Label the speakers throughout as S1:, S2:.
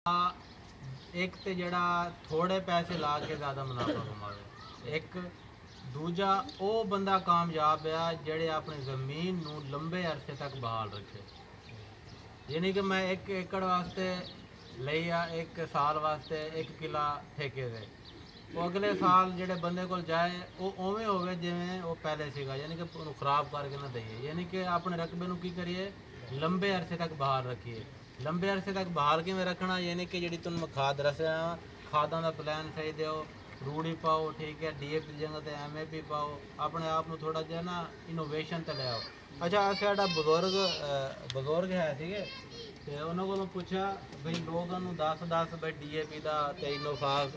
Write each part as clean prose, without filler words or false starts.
S1: एक तो जड़ा थोड़े पैसे ला के ज़्यादा मुनाफा कमावे, एक दूजा वो बंदा कामयाब है जड़े अपनी ज़मीन नू लंबे अरसे तक बहाल रखे। यानी कि मैं 1 एकड़ वास्ते लिया, 1 साल वास्ते 1 किला ठेके दे, वो अगले साल जेडे बंदे को जाए वो उवें होवे जिवें वो पहले सीगा, यानी कि उन्हें खराब करके ना दईए। यानी कि अपने रकबे नू की करिए, लंबे अरसे तक बहाल रखिए। लंबे अरसे तक बहाल किवें रखना, यानी कि जी तुम खाद रसा खादा का प्लान सही दो, रूड़ी पाओ, ठीक है, DAP की जगह ते MAP पाओ, अपने आप में थोड़ा जहा ना इनोवेशन ते ले आओ। अच्छा साडा बजुर्ग है ठीक है, तो उन्होंने को पूछा बई लोगों दस बई DAP का तो इनोफास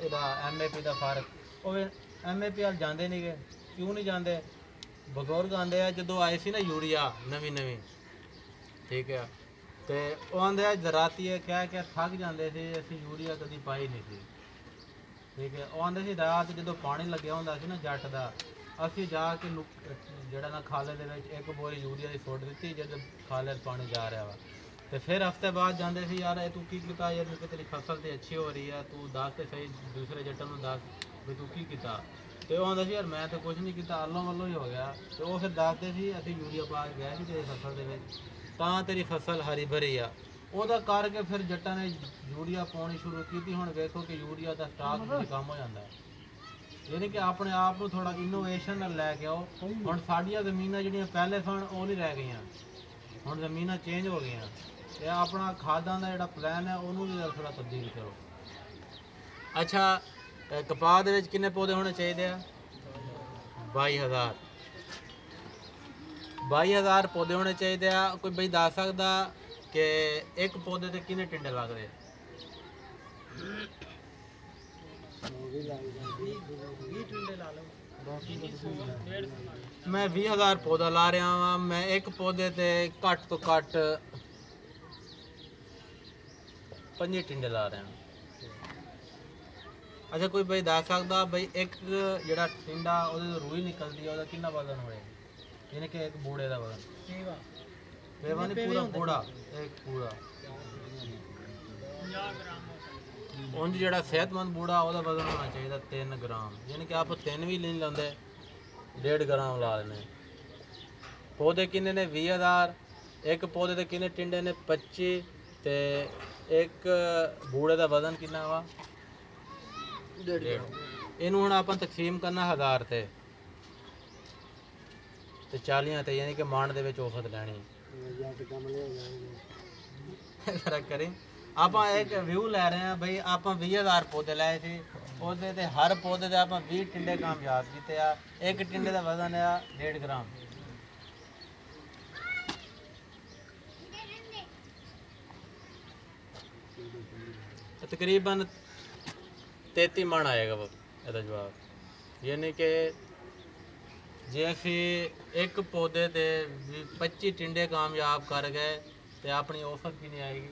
S1: MAP का फर्क, वो MAP वाल जाते नहीं गए। क्यों नहीं जाते? बजुर्ग आते हैं जो आए सी ना यूरिया नवी ठीक है, तो वो आते हैं राती कह के थक जाते थे असी यूरिया कभी पाई नहीं थी, ठीक है। वो आते सी रात जो पानी लग्या होंदा सी ना जट का, असी जाके जड़ा ना खाले दे विच 1 बोरी यूरिया की सुट दी जब खाले पानी जा रहा वा, तो फिर हफ्ते बाद जाते सी यार तू की किया यार, क्योंकि तेरी फसल तो अच्छी हो रही है, तू दस तो सही दूसरे जट्टां नूं दस भी तू की किया। तो वो आंदा सी यार मैं तो कुछ नहीं किया, अल्लों वल्लों ही हो गया। तो वो फिर दसदे सी असीं यूरिया पा के गए सी तेरी फसल दे विच, तां तेरी फसल हरी भरी आ। ਉਹਦਾ करके फिर जट्टां ने यूरिया पानी शुरू की। हुण वेखो कि यूरिया का स्टाक भी कम हो जाता है, यानी कि अपने आप को थोड़ा इनोवेशन नाल लैके आओ। हुण साडियां ज़मीनां जिहड़ियां पहले सन वो नहीं रह गईयां, हुण ज़मीनां चेंज हो गईयां, ते अपना खादां दा जिहड़ा प्लान है उहनूं भी थोड़ा तब्दील करो। अच्छा कपाह दे विच किन्ने पौधे होने चाहिए? 22,000 22,000 पौधे होने चाहिए। कोई बई दस सकदा कि एक पौधे ते किन्ने टिंडे लगदे? मैं 20,000 पौधा ला रहा हाँ, मैं एक पौधे ते घट तो घट 5 टिंडे ला रहा हूँ। अच्छा कोई भाई दस सकता भाई एक जड़ा टिंडा वो रूई निकलती है कितना वजन होए? यानी कि एक बूढ़े का वजन, पेवा नहीं पूरा बूढ़ा, एक पूरा उंज जड़ा सेहतमंद बूढ़ा वजन होना चाहिए 3 ग्राम, यानी कि आप 3 भी नहीं लाते, 1.5 ग्राम ला लेने। पौधे किन्ने ने? 20,000। एक पौधे के किन्ने टिंडे ने? 25। ते एक बूढ़े का वजन कितना वा? 1.5। इनू हुण आपां तकसीम करना 1000 ते 40 ते, यानी कि मन दे विच औसत लैनी फर्क करें। आप एक व्यू लै रहे हैं भाई, आप 20,000 पौधे लाए थे, पौधे ते हर पौधे से आप 20 टिंडे कामयाब किए आ, एक टिंडे का वजन है 1.5 ग्राम। तकरीबन 33 मन आएगा वो ਇਹਦਾ जवाब। यानी कि जे असी एक पौधे से 25 टिंडे कामयाब कर गए तो अपनी औसत भी नहीं आएगी।